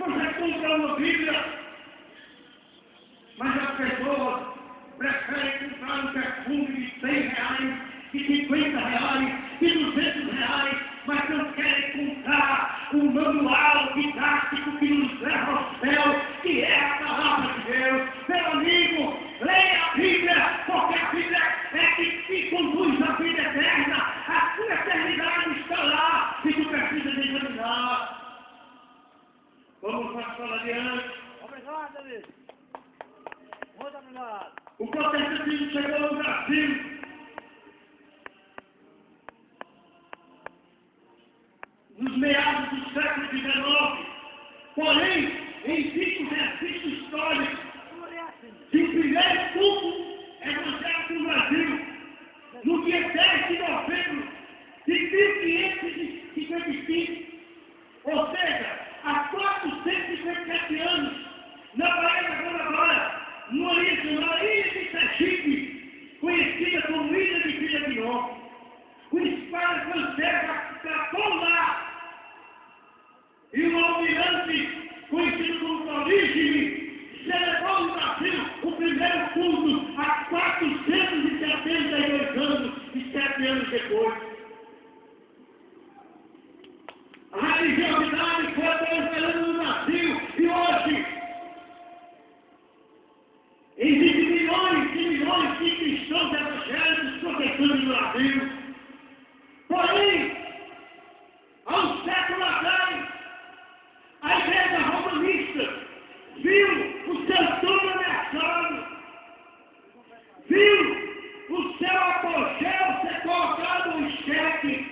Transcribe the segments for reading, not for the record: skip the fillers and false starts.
Você compra uma Bíblia, mas as pessoas preferem comprar um perfume de 100 reais, de 50 reais, de 200 reais, mas não querem comprar um manual didático que nos leva ao céu, que é a palavra de Deus. Meu amigo, leia a Bíblia, porque a Bíblia é que te conduz à vida eterna. A tua eternidade está lá e tu precisa de examinar. Vamos passar adiante. Obrigado, David. Muito obrigado. O protestantismo chegou no Brasil nos meados do século XIX. Porém, existe um registro histórico de o primeiro culto evangélico no Brasil, no dia 10 de novembro de 1555, ou seja, há 457 anos, na Bahia da Guanabara, numa ilha de Sergipe, conhecida como Ilha de Filha de Nó. O espada francês atracou lá, e o almirante, conhecido como Corígine, celebrou no Brasil o primeiro culto há 472 anos e 7 anos depois. A religiosidade foi prosperando no Brasil e hoje existem milhões e milhões de cristãos evangélicos protestando no Brasil. Porém, há um século atrás, a igreja romanista viu o seu trono ameaçado, viu o seu apogeu ser colocado em xeque.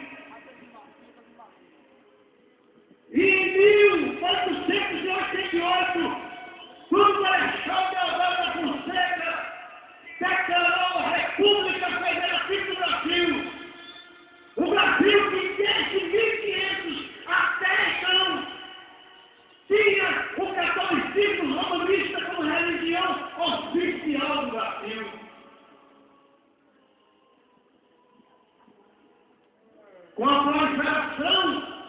E em 1888, quando Alexandre Alvaro da Fonseca declarou a República Federativa do Brasil, o Brasil que desde 1500 até então tinha o catolicismo romanista como religião oficial do Brasil. Com a proliferação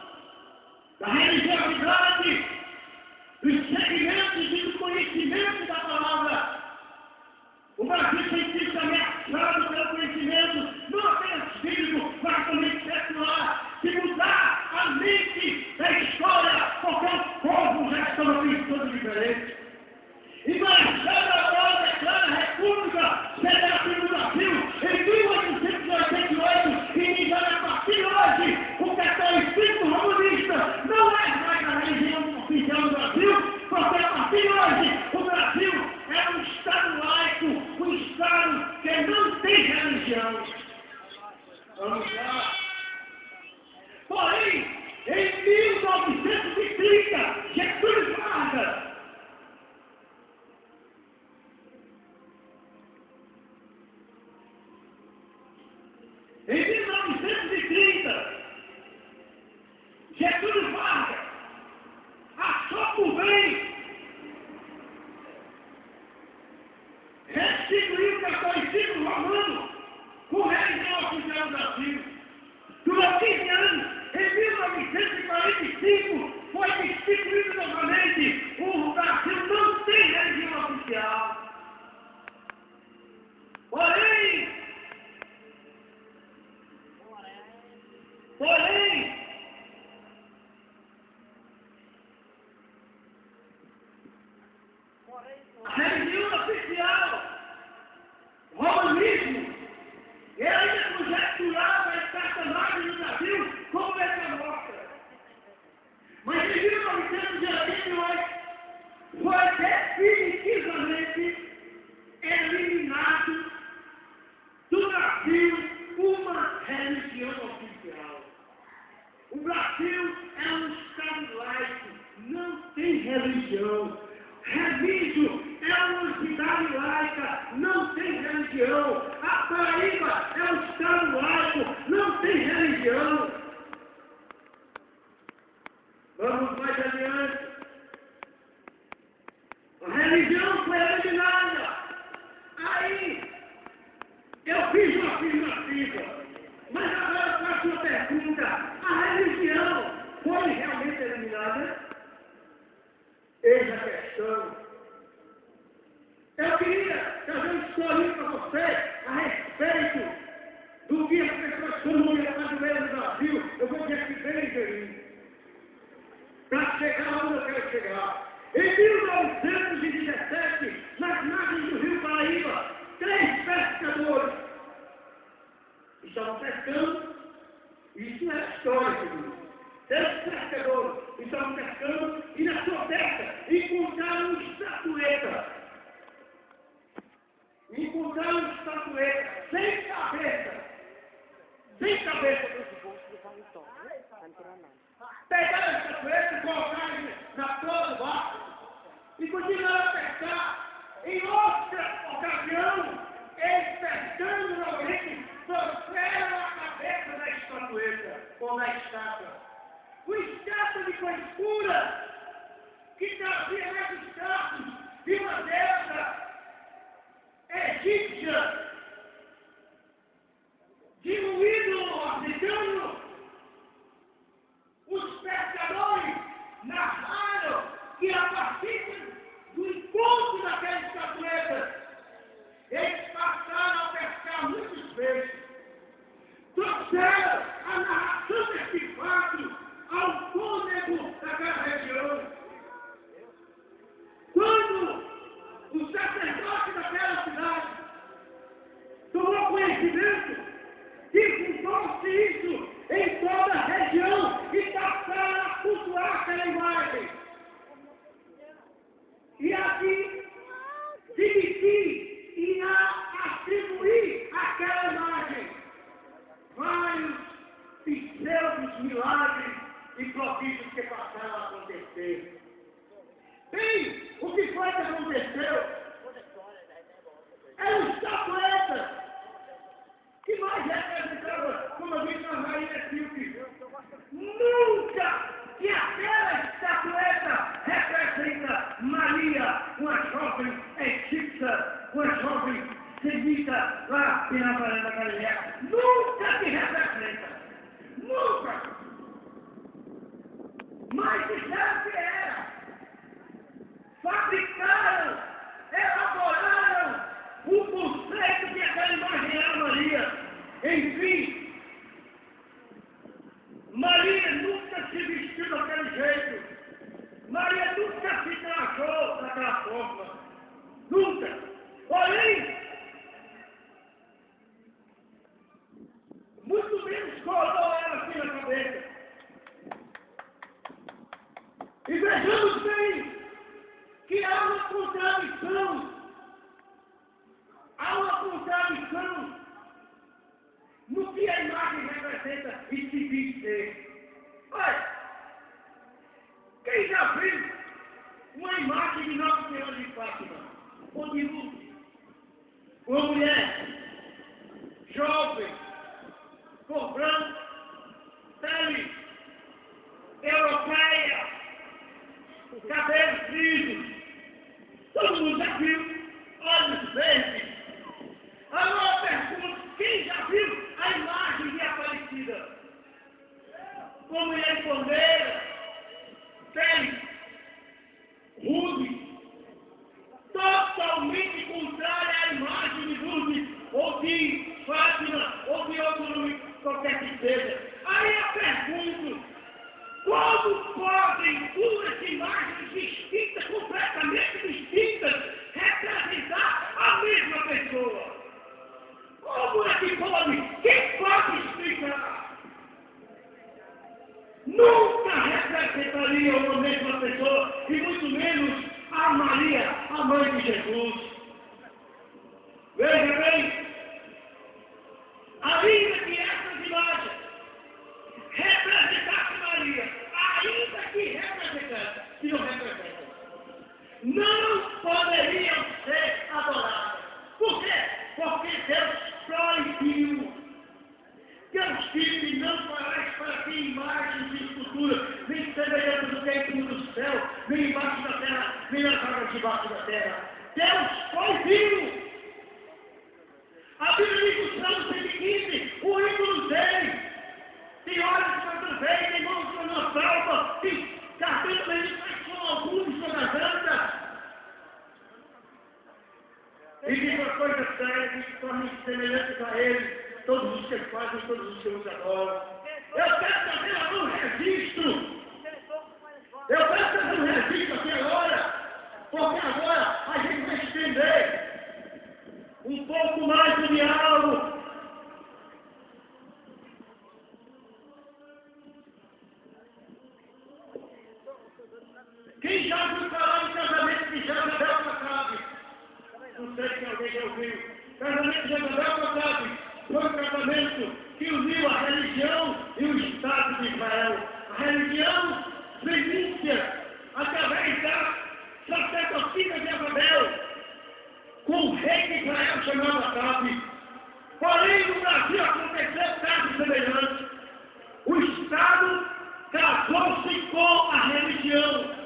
da religiosidade, dos segmentos e do conhecimento da palavra, o Brasil tem sido ameaçado pelo conhecimento, não apenas bíblico, mas também secular, de mudar a mente da história, porque o povo já está pensando diferente. E Alexandre agora declara a República Federativa do Brasil em 1888 e diz: a partir de hoje, o catolicismo romanista não é mais a religião oficial do Brasil, porque a partir de hoje o Brasil é um Estado laico, um Estado que não tem religião. Vamos lá. Porém, em 1930, Getúlio Vargas achou por bem restituir o catolicismo romano com religião oficial do Brasil. Durante 15 anos, em 1945, foi instituído novamente. O Brasil não tem religião oficial. Porém, a religião oficial, o romanismo, ele ainda conjecturava a escatolagem no Brasil como letra morta. Mas em 1988 foi definitivamente eliminado do Brasil uma religião oficial. O Brasil é um Estado laico, não tem religião. Remígio é uma cidade laica, não tem religião. A Paraíba é um Estado laico, não tem religião. Vamos mais adiante. A religião foi eliminada. Aí, eu fiz uma afirmativa, mas agora eu faço uma pergunta. A religião foi realmente eliminada? estavam pescando e na sua pesca encontraram uma estatueta. Encontraram uma estatueta sem cabeça. Sem cabeça. Pegaram a estatueta, colocaram na proa do barco e continuaram a pescar. Em outra ocasião, eles pescando novamente, trouxeram a cabeça da estatueta, ou da estátua. Uma estátua de cor escura, que trazia mais os traços de uma deusa egípcia, de um ídolo africano. Os pescadores narraram que a partir do encontro daquela estatueta, eles passaram a pescar muitos peixes. Trouxeram a narração deste fato ao cônego daquela região. Quando o sacerdote daquela cidade tomou conhecimento, divulgou-se isso em toda a região e passaram a cultuar aquela imagem. E assim, dividir e atribuir àquela imagem vários pseudos milagres e prodígios que passaram a acontecer. Bem, o que foi que aconteceu? É uma estatueta que mais representava, como eu disse, a rainha Silvia. Nunca que aquela estatueta representa Maria, uma jovem egípcia, uma jovem semita lá em Nazaré da Galileia. Nunca que representa. Nunca. Mas disseram que era. Fabricaram, elaboraram o conceito que aquela imagem era Maria. Enfim, Maria nunca se vestiu daquele jeito. Maria nunca se trajou daquela forma. Nunca. Porém, muito menos colou ela assim na cabeça. E vejamos bem que há uma contradição. Há uma contradição no que a imagem representa e se diz ser. Olha, quem já viu uma imagem de Nossa Senhora de Fátima, ou de Lourdes, uma mulher jovem, cor branca, pele europeia, cabelos lisos, todo mundo já viu, olhos verdes. Agora pergunto, quem já viu a imagem de Aparecida? Uma mulher cordeira, pele rude, totalmente contrária à imagem de Lourdes, ou de Fátima, ou de outro nome qualquer que seja. Aí eu pergunto, como podem duas imagens distintas, completamente distintas, representar a mesma pessoa? Como é que pode? Quem pode explicar? Nunca representaria uma mesma pessoa, e muito menos a Maria, a mãe de Jesus. Veja bem, ainda que essas imagens representassem Maria, ainda que representassem, que não representam, não poderiam ser adoradas. Por quê? Porque Deus proibiu. Deus disse, não farás para ti imagens de escultura, nem semelhança do que é em cima do céu, nem embaixo da terra, nem nas águas debaixo da terra. Deus proibiu. A Bíblia diz no Salmo 115, o ídolo dele, tem olhos para o veio, tem mãos para uma salva, tem cabelo mesmo para som algum sobre a janta. E diz uma coisa séria, que tornem semelhantes a ele, todos os que fazem, todos os que os adoram. Eu quero fazer algum registro. Eu quero fazer um registro aqui agora, porque agora a gente vai estender um pouco mais o diálogo. Brasil. Casamento de Jezabel Maccabi foi um casamento que uniu a religião e o Estado de Israel. A religião fenícia, através da sacerdotisa de Jezabel, com o rei de Israel chamado Acabe. Porém, no Brasil aconteceu caso semelhante. O Estado casou-se com a religião.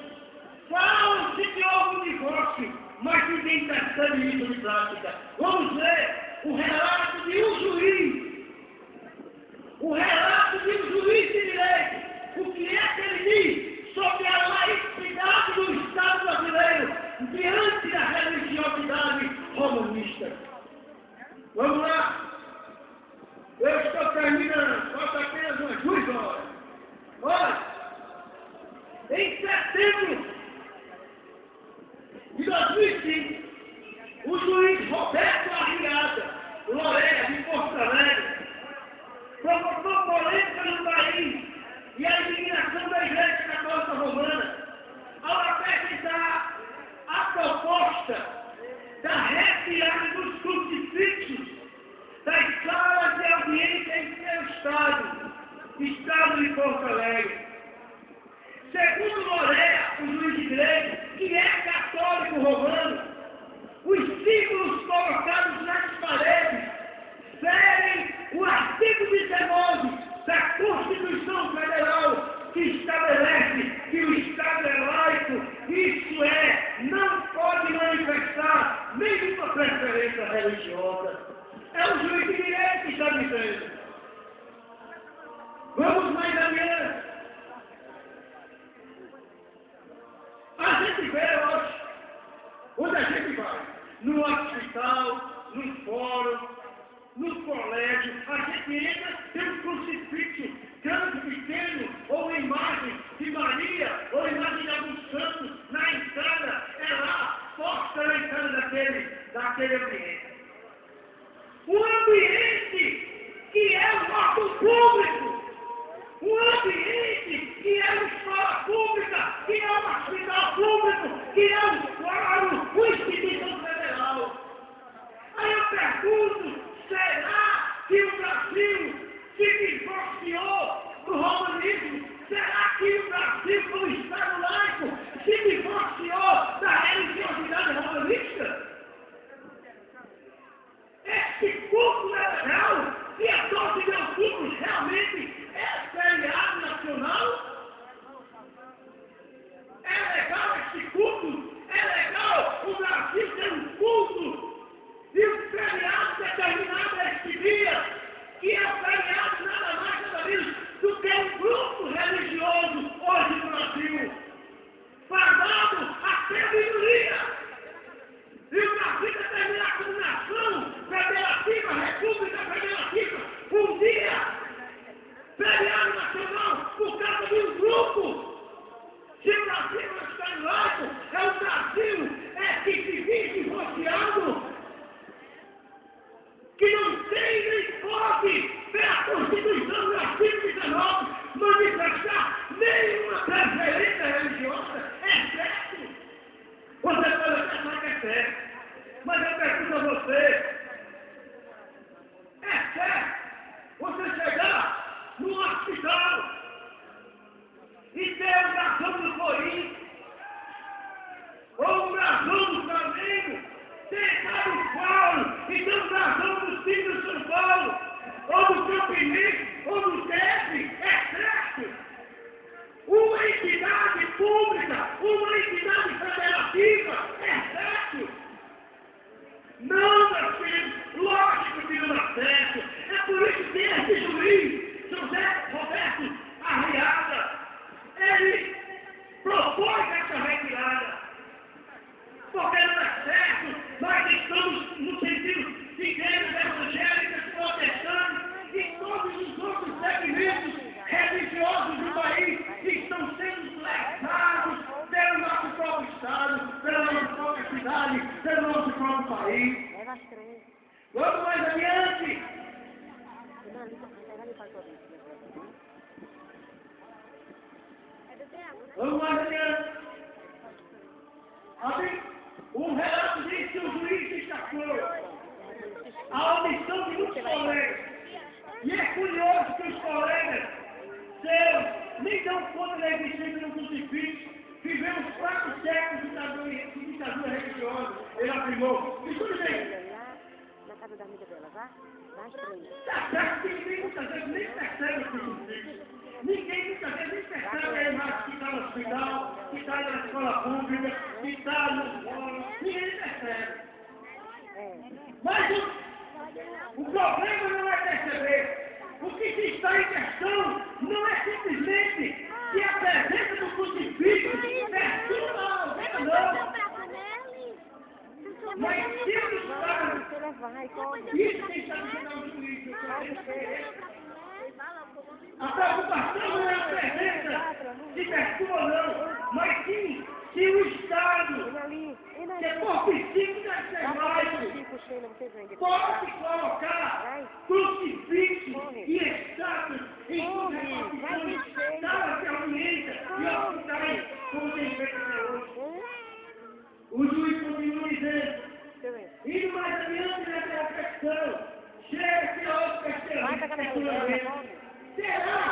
Falam-se que houve um divórcio, mas ninguém percebe isso de prática. Vamos ver o relato de um juiz. O relato de um juiz de direito. O que é que ele diz sobre a laicidade do Estado brasileiro diante da religiosidade romanista? Vamos lá. Eu estou terminando. Falta apenas umas 2 horas. Olha, em setembro de 2005, o juiz Roberto Arriada Lorena, de Porto Alegre, provocou polêmica no país e a eliminação da Igreja Católica Romana ao apresentar a proposta da retirada dos crucifixos das salas de audiência em seu estado de Porto Alegre. Segundo Moreira, o juiz de direito, que é católico romano, os símbolos colocados nas paredes ferem o artigo 19 da Constituição Federal, que estabelece que o Estado é laico, isso é, não pode manifestar nenhuma preferência religiosa. É o juiz de direito que está dizendo. Vamos mais adiante. A gente vê hoje, onde a gente vai, no hospital, no fórum, no colégio, a gente entra, tem um crucifixo, grande, pequeno, ou uma imagem de Maria, ou imagem de algum santo, na entrada, é lá, posta na entrada daquele ambiente. Um ambiente que é o nosso público, um ambiente que é uma escola pública, que é um hospital público, que é um fórum, uma instituição federal. Aí eu pergunto, será que o Brasil se divorciou do romanismo? Será que o Brasil, como Estado laico, se divorciou da religiosidade romanista? Esse culto é legal? Dia 12 de outubro realmente é feriado nacional? É legal esse culto? É legal o Brasil ter um culto e um feriado determinado a esse dia, que é o feriado nada mais nada menos do que um grupo religioso hoje no Brasil, fadado a ser minoria. E o Brasil determinar como nação federativa, república federativa, um dia, feriado nacional, por causa de um grupo. Se o Brasil não está laico, é o Brasil que se diz divorciado, que não tem nem pode, pela Constituição do artigo 19, manifestar nenhuma preferência religiosa. É certo. Você pode até achar que é certo. Mas eu pergunto a você, é certo você chegar no hospital e ter um brasão do Corinthians, ou um brasão do Flamengo, sentar no fórum e ter um brasão do time do São Paulo, ou do Campinense, ou do TEP, é certo? Uma entidade pública, uma entidade federativa, é certo? Não, meus filhos, lógico que não dá certo. É por isso que esse juiz, José Roberto Arriada, ele propôs essa retirada. Porque não é certo, nós estamos no sentido de igrejas evangélicas, protestantes e todos os outros segmentos religiosos do país estão sendo levados pelo nosso próprio Estado, pela nossa própria cidade, pelo nosso próprio país. Vamos mais adiante. Vamos mais adiante. Um relato diz que o juiz destacou colegas. E é curioso que os colegas seus nem dão conta da existência do crucifixo. Vivemos 4 séculos de ditadura religiosa. Ele afirmou. E tudo bem. Na casa da amiga dela, vá? Vai pra aí. Tá certo que ninguém muitas vezes nem percebe o crucifixo. Ninguém muitas vezes nem percebe a imagem que está no hospital, que está na escola pública, que está no fórum. Ninguém percebe. Mas o problema não é perceber. O que está em questão não é simplesmente que a presença do crucifixo perturba a aldeia, não. Mas se o Estado, isso quem está no final do juízo, a preocupação não é a presença se perturba ou não, mas sim se o Estado, que é por princípio deve ser laico, pode colocar crucifixo e estátuas em suas repartições, salas de audiência e hospitais, como tem feito até hoje. O juiz continua dizendo, indo mais adiante nessa questão, chega-se a outra questionamento. Será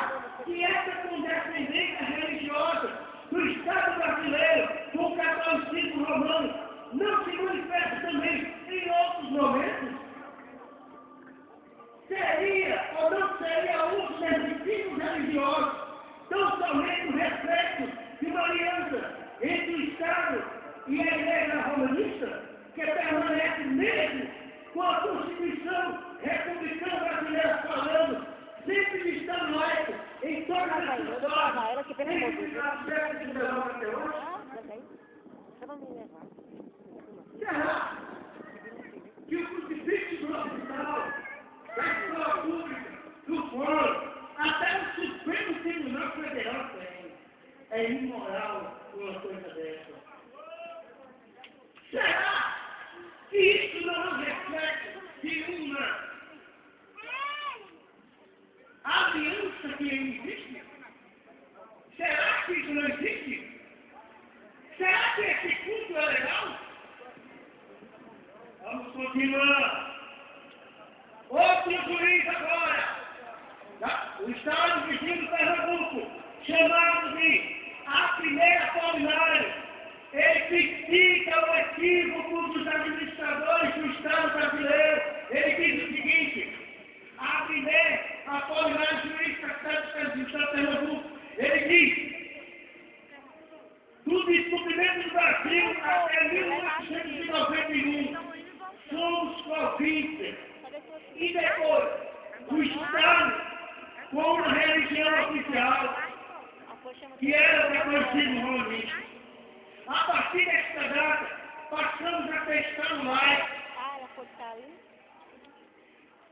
que essa condescendência religiosa do Estado brasileiro com o catolicismo romano não se manifesta também em outros momentos? Seria ou não seria uso desses símbolos religiosos tão somente o reflexo de uma aliança entre o Estado e a Igreja romanista, que permanece mesmo com a Constituição republicana brasileira falando, sempre de Estado laico, em todas as situações, desde o século XIX até hoje? Será que o crucifixo do hospital, da escola pública, do fórum, até o Supremo Tribunal Federal tem? É imoral uma coisa dessa. Será que isso não reflete de uma aliança que existe? Será que isso não existe? Será que esse culto é legal? Vamos continuar. Outro juiz agora, o Estado vizinho do Pernambuco, chamado de a primeira Apolinário, ele critica o equívoco dos administradores do Estado brasileiro. Ele diz o seguinte, a primeira Apolinário, juiz do Estado de Pernambuco, ele diz, do descobrimento do Brasil até 1891, somos província. E depois, o Estado com uma religião oficial, que era o catolicismo romanista. A partir desta data, passamos a ter Estado laico,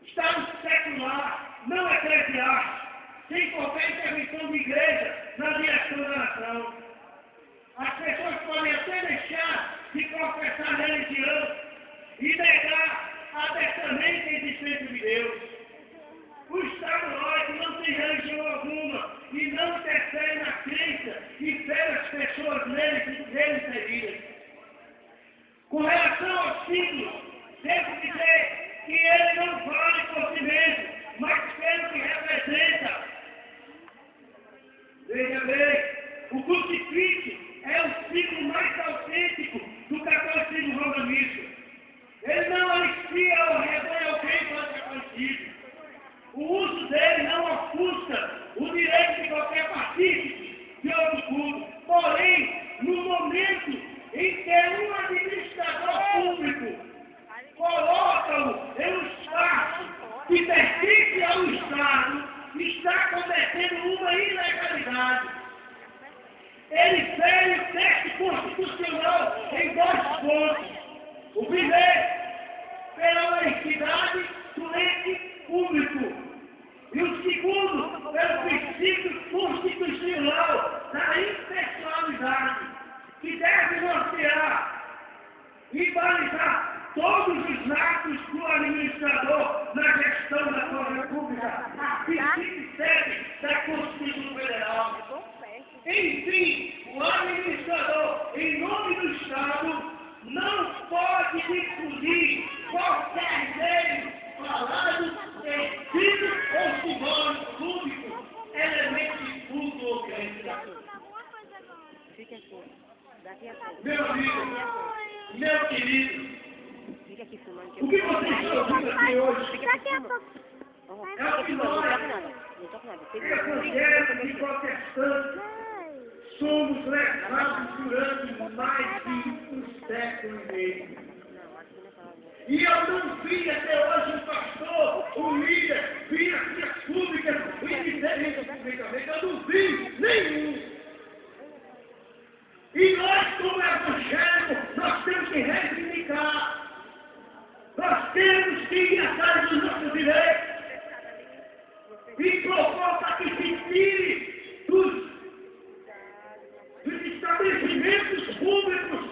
Estado secular, não eclesiástico, sem qualquer intervenção de igreja na direção da nação. As pessoas podem até deixar de professar religião e negar abertamente a existência de Deus. O Estado laico não tem religião alguma e não interfere na crença e fé das pessoas nele inseridas. Com relação aos símbolos, devo dizer que ele não vale por si mesmo, mas pelo que representa. Veja bem, o crucifixo é o símbolo mais autêntico do catolicismo romanista. Ele não alicia ou rebanha alguém para o catolicismo. O uso dele não ofusca o direito de qualquer partícipe de outro culto. Porém, no momento em que um administrador público coloca-o em um espaço que pertence ao Estado, está cometendo uma ilegalidade. Ele fere o texto constitucional em 2 pontos. O primeiro, pela laicidade do ente público. E o segundo, pelo princípio constitucional da impessoalidade, que deve nortear e balizar todos os atos do administrador na gestão da coisa pública, a princípio 7 da Constituição Federal. Enfim, o administrador, em nome do Estado, não pode difundir qualquer meio falado Daqui a pouco. Meu amigo, meu querido, Fica aqui filmando. o que você está ouvindo aqui hoje Daqui a pouco. é o que nós, Não toca nada. evangélicos e protestantes, somos levados durante mais de um século e meio. Não, aqui não fala. E eu não vi até hoje um pastor, um líder, vir aqui às públicas e dizer isso publicamente. Eu não vi nenhum. E nós, como evangélicos, nós temos que reivindicar. Nós temos que ir atrás dos nossos direitos. E propor para que se tire dos estabelecimentos públicos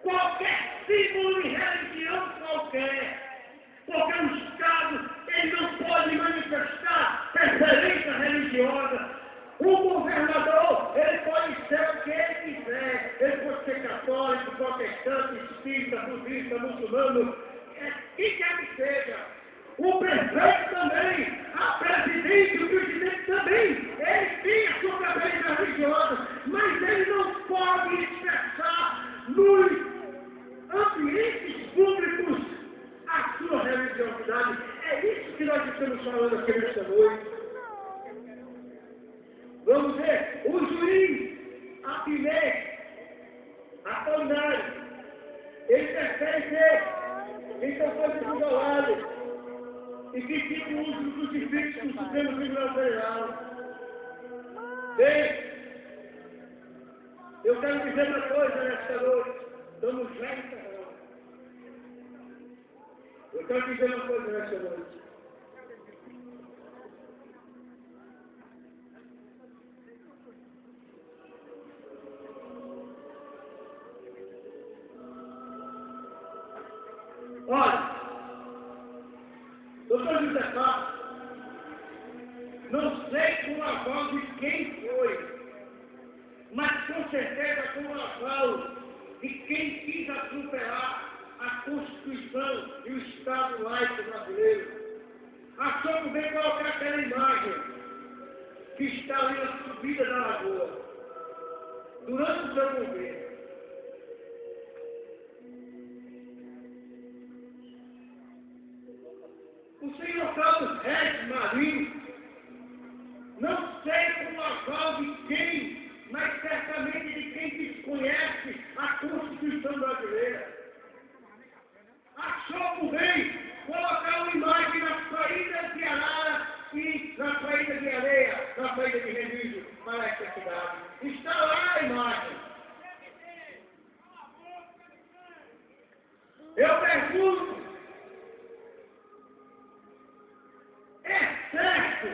qualquer símbolo de religião qualquer. Porque o Estado ele não pode manifestar preferência religiosa. O governador, ele pode ser o que ele quiser. Ele pode ser católico, protestante, espírita, budista, muçulmano, quem quer que seja. O prefeito também, a presidente, o presidente também, ele tem a sua preferência religiosa, mas ele não pode expressar nos ambientes públicos a sua religiosidade. É isso que nós estamos falando aqui nesta noite. Vamos ver, o juiz Apolinário, ele prefere ser então foi isolado e critica o uso do crucifixo do Supremo Tribunal Federal. Bem, eu quero dizer uma coisa nesta noite, estamos já encerrando. Eu quero dizer uma coisa nesta noite. Olha, doutor José Pato, não sei com a voz de quem foi, mas com certeza com a voz de quem quis atropelar a Constituição e o Estado laico brasileiro. Achou que veio colocar aquela imagem que está ali na subida da lagoa, durante o seu governo. O senhor Carlos Regis Marinho, não sei com o aval de quem, mas certamente de quem desconhece a Constituição brasileira. Achou por bem colocar uma imagem na saída de Arara e na saída de Areia, na saída de Remígio para esta cidade. Está lá a imagem. Eu pergunto, certo,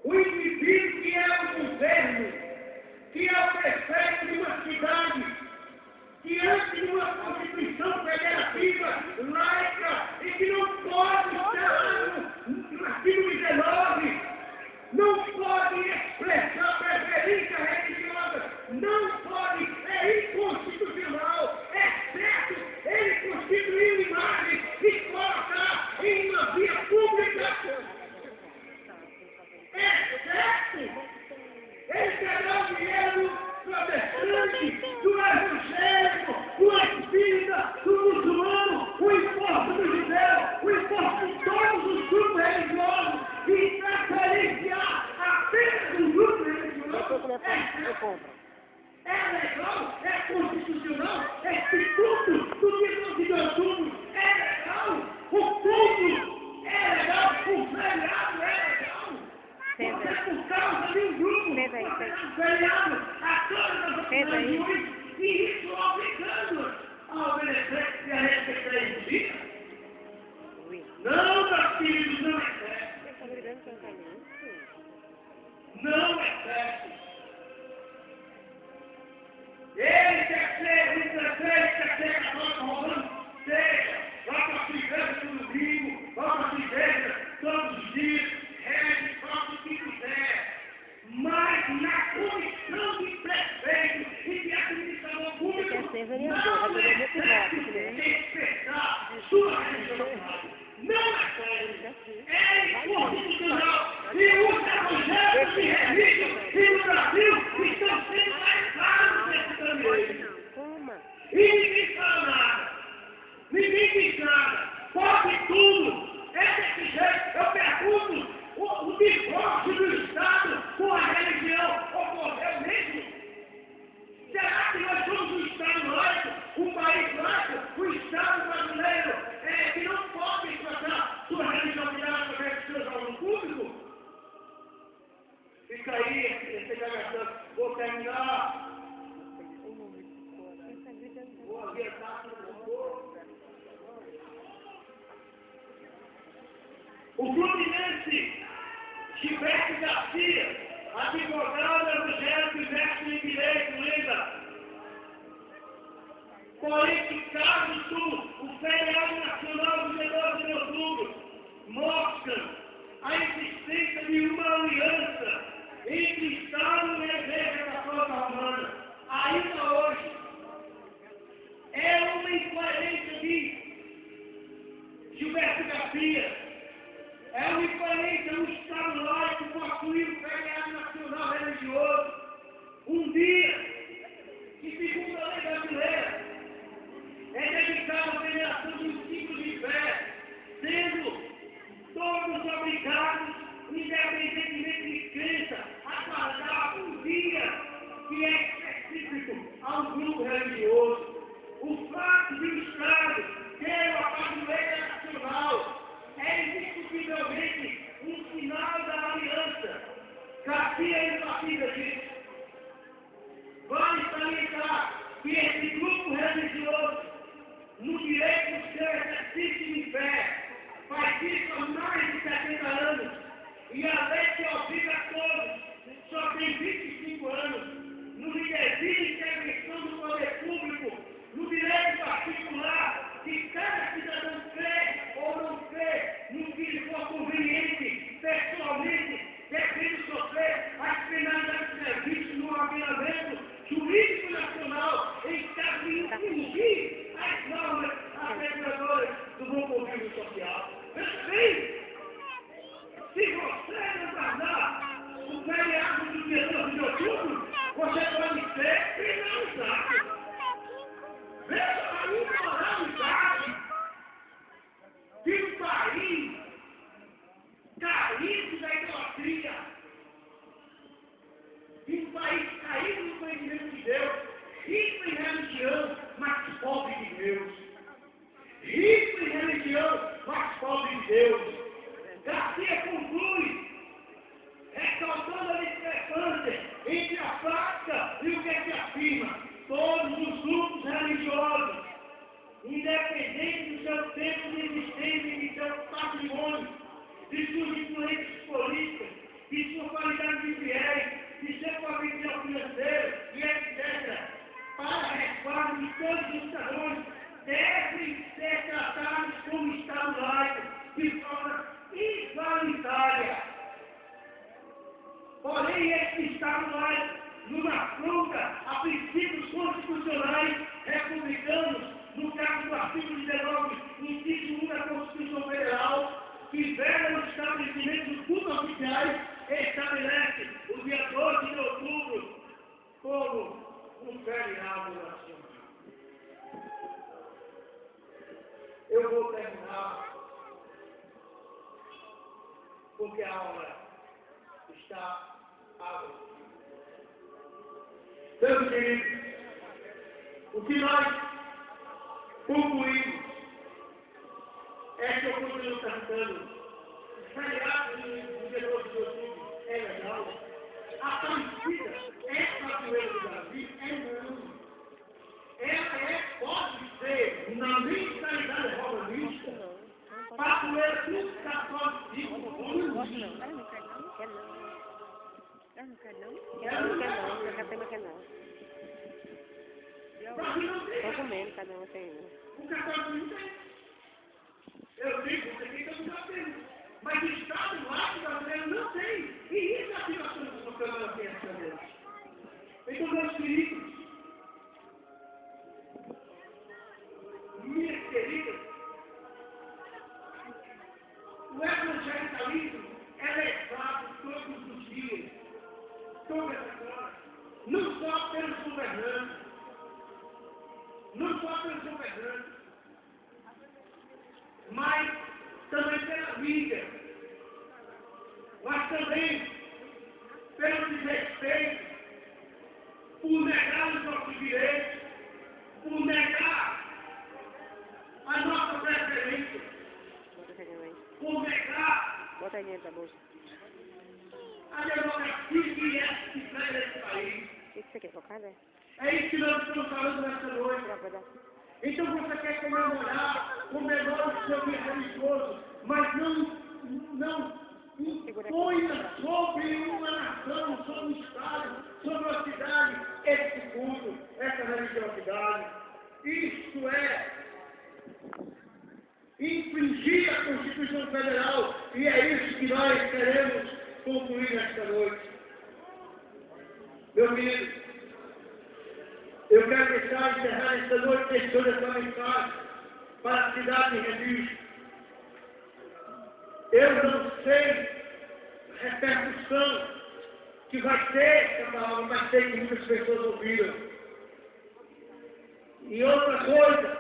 o indivíduo que é o governo, que é o prefeito de uma cidade, diante de uma Constituição federativa, laica, e que não pode estar no artigo 19, não pode expressar preferência religiosa, não pode, é inconstitucional, é certo, ele constituiu imagem e colocar em uma via pública. É certo, ele pegar o dinheiro do protestante, do evangélico, do espírita, do muçulmano, o imposto do judeu, o imposto de todos os grupos religiosos e preferenciar apenas um grupo religioso. É legal, é constitucional, é estatuto do dia 12 de outubro, é legal, o culto é legal, o feriado é legal. Você por causa de um grupo, feriado a todas as outras religiões e isso obrigando a obedecer e a respeitar a injustiça. Não, meus filhos, não é certo. Não é certo. Ele quer ser um prefeito, quer ser católico romano, seja, vá para a sua igreja todo domingo, vá para a sua igreja todos os dias, reze, faça o que quiser. Mas na comissão de prefeito e de administração pública, não deve respeitar sua religiosidade. Não é sério. É inconstitucional. E os evangélicos se religam e no Brasil Fica aí, esse gastando. Vou terminar. Vou adiantar tudo um pouco. O Fluminense, Gilberto Garcia, advogado evangélico e mestre em direito, lembra? Porém, que casos como o feriado nacional do 19 de outubro mostram a existência de uma aliança entre Estado e a Igreja Católica Romana. Ainda hoje, é uma incoerência de Gilberto Garcia. É uma incoerência no Estado laico possuir o feriado nacional religioso. Um dia que, segundo a lei brasileira, é dedicado à veneração de um ciclo de fé, sendo todos obrigados, independentemente de crença, a guardar um dia que é específico a um grupo religioso. O fato de o Estado ter uma padroeira nacional é indiscutivelmente um sinal da aliança. Garcia enfatiza disso. Vale salientar que esse grupo religioso, no direito do seu exercício de fé, faz isso há mais de 70 anos, e a lei que obriga a todos só tem 25 anos, no que exige intervenção do poder público, no direito particular, que cada cidadão crê ou não crê, no que lhe for conveniente, pessoalmente, devendo sofrer as penalidades previstas no ordenamento jurídico nacional, em caso de infringir as normas asseguradoras do bom convívio social. Veja bem, se você não guardar o feriado do dia 12 de outubro, você pode ser penalizado. Veja a imoralidade de um país caído da idolatria, de um país caído no conhecimento de Deus, rico em religião, mas pobre de Deus. Rico em religião, mas pobre de Deus. Garcia conclui, ressaltando a discrepância entre a prática e o que se afirma. Todos os grupos religiosos, independente do seu tempo de existência e de seu patrimônio, de suas influências políticas, de sua qualidade de fiéis, de seu potencial financeiro e etc., para resguardo de todos os cidadãos, devem ser tratados como Estado laico, de forma igualitária. Porém, este Estado laico, numa afronta a princípios constitucionais republicanos, no caso do artigo 19, inciso 1 da Constituição Federal, que vela os estabelecimentos dos cultos oficiais, estabelece o dia 12 de outubro como um feriado nacional. Eu vou terminar, porque a hora está agora. Meus queridos, o que nós concluímos é que eu continuo cantando. O feriado do dia 12 de outubro é legal. A Aparecida é padroeira do Brasil? É não. Ela pode ser, na mentalidade romanista, padroeira dos católicos. Ela não quer não. Ela não quer não? Ela não quer não, eu já tenho que não. Estou comendo, cada um tem um. O católico não tem. Eu digo, você tem que eu não tenho. Mas o Estado laico brasileiro não tem. E isso é a situação que o Câmara tem essa vez. Então, meus queridos, minhas queridas, o evangelicalismo é levado todos os dias, todas as horas, não só pelos governantes, mas também pela mídia, mas também pelo desrespeito, por negar os nossos direitos, por negar a nossa preferência, por negar Bota aí dentro da bolsa. a democracia que prega nesse país. O que você quer, cocada? É isso que nós estamos falando nessa noite. Então você quer comemorar, comemora o seu dia religioso, mas não imponha sobre uma nação, sobre um estado, sobre uma cidade, esse culto, essa religiosidade. Isto é infringir a Constituição Federal, e é isso que nós queremos concluir nesta noite. Meu querido, eu quero encerrar esta noite deixando essa mensagem para a cidade de Remígio. Eu não sei a repercussão que vai ter essa palavra, mas sei que muitas pessoas ouviram. E outra coisa,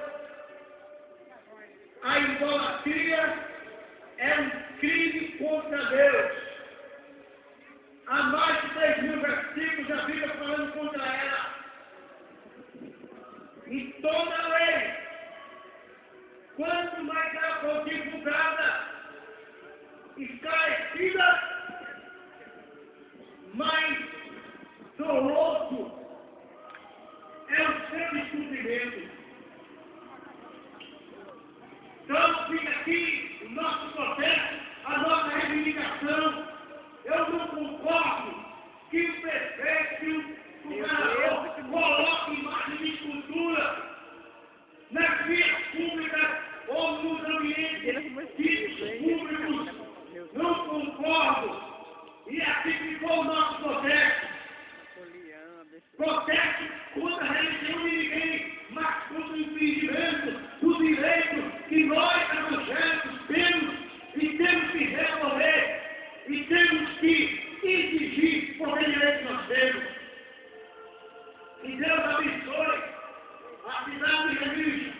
a idolatria é um crime contra Deus. Há mais de 3.000 versículos da Bíblia falando contra ela. E toda lei, quanto mais ela for divulgada, esclarecida, mais doloso é o seu descobrimento. Então fica aqui o nosso protesto, a nossa reivindicação. Eu não concordo que o prefeito, o governador, coloque imagem de escultura nas vias públicas ou nos ambientes ditos públicos. Não concordo. E aqui ficou o nosso protesto. Protesto contra a religião de ninguém, mas contra o impedimento do direito que nós, evangélicos, temos e temos que resolver e temos que exigir por direito que nós temos. Que Deus abençoe a cidade de Remígio.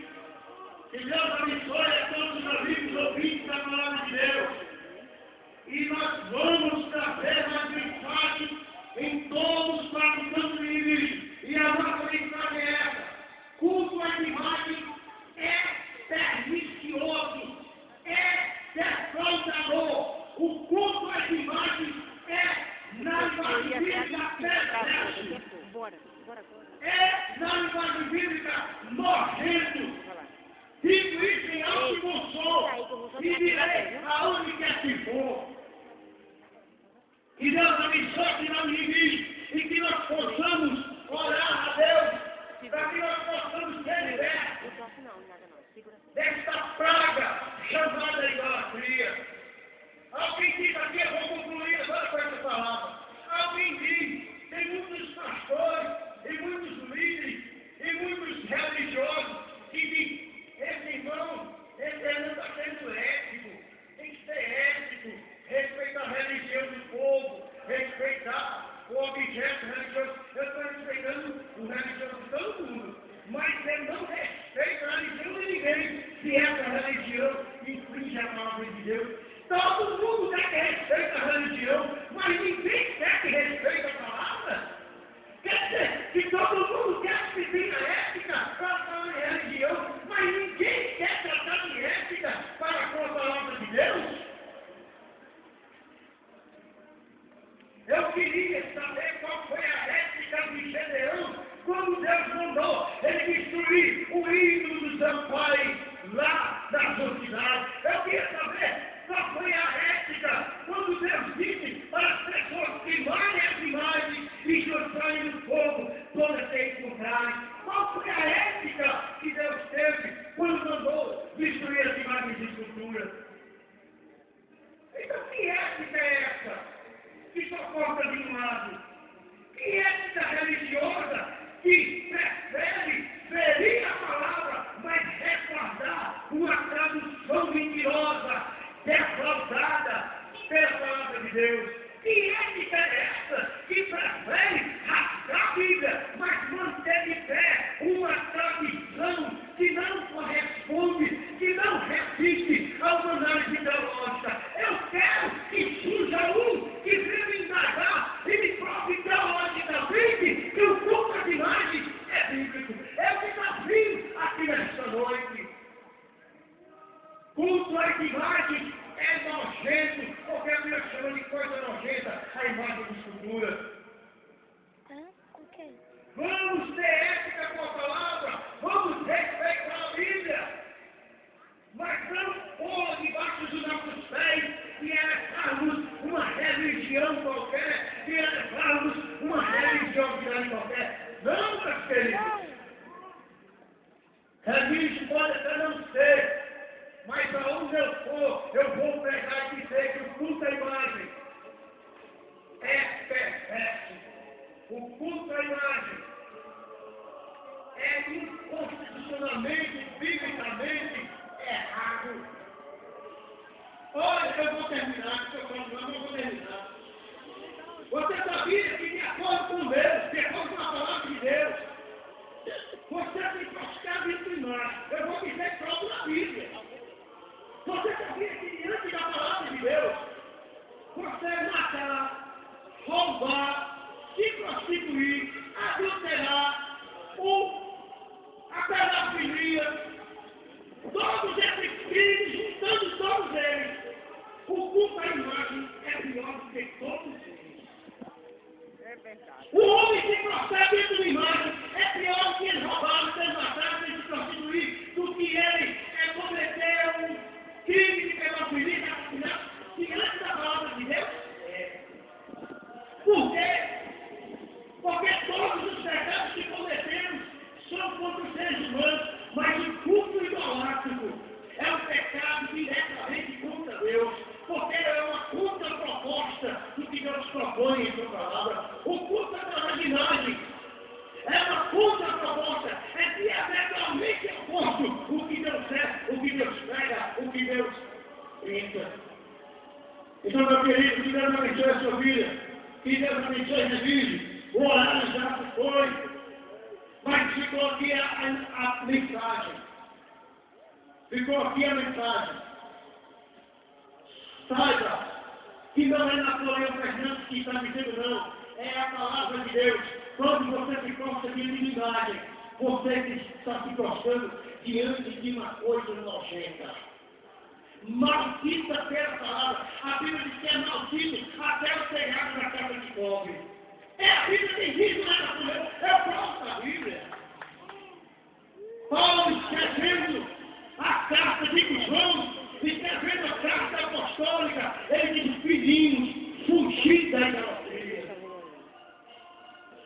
Que Deus abençoe a todos os amigos ouvintes da palavra de Deus. E nós vamos trazer mais mensagem em todos os quatro cantos de Remígio. E a nossa mensagem é essa: culto às imagens é pernicioso, é defraudador. O culto às imagens é, na linguagem bíblica, perverso. É, na linguagem bíblica, nojento. Digo isso em alto e bom som, e direi aonde quer que for. Que Deus abençoe que não limite e que nós possamos orar a Deus para que nós possamos ser libertos desta praga chamada idolatria. Alguém diz aqui, eu vou concluir agora com essa palavra. Alguém diz, tem muitos pastores, e muitos líderes, e muitos religiosos que dizem, esse irmão, ele não está sendo ético, tem que ser ético, respeitar a religião do povo, respeitar o objeto religioso. Eu estou respeitando o religioso de todo mundo, mas ele não respeita a religião de ninguém, se essa religião infringe a palavra de Deus. Todo mundo quer que respeite a religião, mas ninguém quer que respeite a palavra. Quer dizer, que todo mundo quer que tenha ética para falar de religião, mas ninguém quer tratar de ética para com a palavra de Deus. Eu queria saber qual foi a ética de Gedeão quando Deus mandou ele destruir o ídolo do seu pai lá na sua cidade. Eu queria saber qual foi a ética quando Deus disse para as pessoas queimarem as imagens e jogarem no fogo todas as vezes encontrarem. Qual foi a ética que Deus teve quando mandou destruir as imagens de escultura? Então que ética é essa? Que só corta de um lado. Que ética religiosa que prefere ferir a palavra, mas recordar uma tradução mentirosa, defraudada pela palavra de Deus. Que ética é essa que prefere rasgar a Bíblia, mas manter de pé uma tradição que não corresponde, que não resiste a uma análise ideológica? Eu quero que surja um que venha me indagar e me prove ideologicamente que o culto às imagens é bíblico. Eu desafio aqui nesta noite. Culto às imagens é nojento, porque a Bíblia chama de coisa nojenta a imagem de escultura. qualquer, que levarmos uma religiosidade qualquer. Não, meus queridos. Religio pode até não ser, mas aonde eu for, eu vou pregar e dizer que o culto à imagem é perfeito. O culto à imagem é inconstitucionalmente, biblicamente errado. Olha, eu vou terminar, eu vou terminar. Você sabia que, de acordo com Deus, de acordo com a palavra de Deus, você tem prostado em imagem. Eu vou dizer próprio na Bíblia. Você sabia que, diante da palavra de Deus, você matar, roubar, se prostituir, adulterar, a pedofilia, todos esses crimes, juntando todos eles, o culto à imagem é pior do que todos eles. É verdade. O homem que prostar dentro da imagem é pior do que ele roubar, ser matado, se prostituir, do que ele cometer um crime de pedofilia, diante da palavra de Deus. Por quê? Porque todos os pecados que cometemos são contra os seres humanos, mas o culto idolátrico é um pecado diretamente contra Deus, porque é uma contraproposta do que Deus propõe em sua palavra. O culto à imagem é uma contraproposta, é diametralmente oposto o que Deus é, o que Deus prega, o que Deus pensa. Então, meu querido, que Deus abençoe a sua vida, que Deus abençoe a vida. O horário já se foi, mas ficou aqui a mensagem. Ficou aqui a mensagem. Saiba que não é Napoleão Fernandes que está dizendo não, é a palavra de Deus. Quando você se prostra diante de imagem, você está se prostrando diante de uma coisa nojenta. Maldita pela palavra. A Bíblia diz que é maldito até o telhado da casa de pobre. É a Bíblia que diz, não é Napoleão, é o próprio da Bíblia. Paulo escrevendo a carta de João, escrevendo a carta apostólica, ele diz: filhinhos, fugir da idolatria.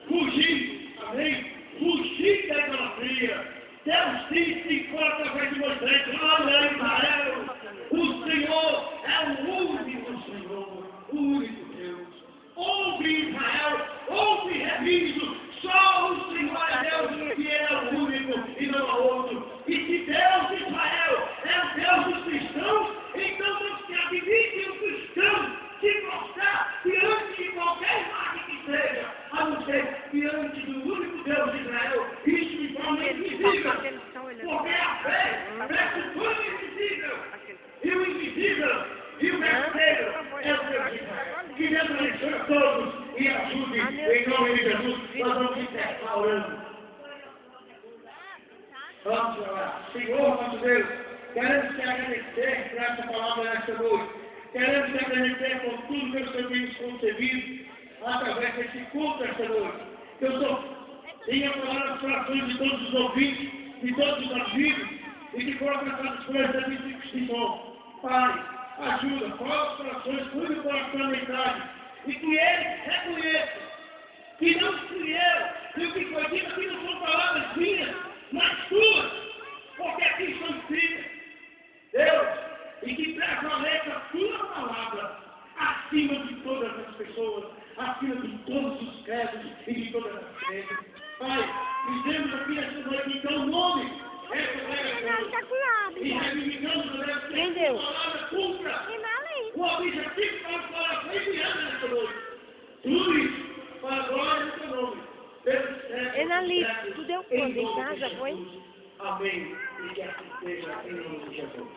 Fugir, amém? Fugir da idolatria. Deus disse através de Moisés: olha, Israel, o Senhor é o único Senhor, o único Deus. Ouve, Israel, ouve, remido, só o Senhor é Deus, e Ele é o único e não há outro. E se Deus, Israel, é o Deus dos cristãos, então não se habilite o cristão se prostrar diante de qualquer imagem que seja, a não ser diante do único Deus de Israel. Isso de forma invisível, porque a fé pressupõe o invisível, e o invisível e o verdadeiro é o Deus de Israel. Que Deus abençoe a todos e ajude em nome de Jesus. Nós vamos encerrar orando. Vamos orar. Senhor, nosso Deus, queremos te agradecer por essa palavra nesta noite. Queremos te agradecer por tudo que o Senhor tem nos concedido através desse culto esta noite. Que eu tenha falado nos corações de todos os ouvintes, de todos os amigos, e que foram alcançadas por essa discussão. Pai, ajuda, fala os corações, cuide o coração da mensagem, e que eles reconheçam que não fui eu, e o que foi dito aqui não são palavras minhas, mas tuas, porque aqui estão escritas. Deus, e que prevaleça a tua palavra acima de todas as pessoas, acima de todos os credos e de todas as crenças. Pai, dizemos aqui nesta noite, então, o nome, essa pregação, e reivindicamos a palavra cumpra o objetivo para o coração enviado nesta noite. Tudo isso para a glória do teu nome. Enali, tu deu quando em casa, foi? Amém. E que assim seja em nome de Jesus.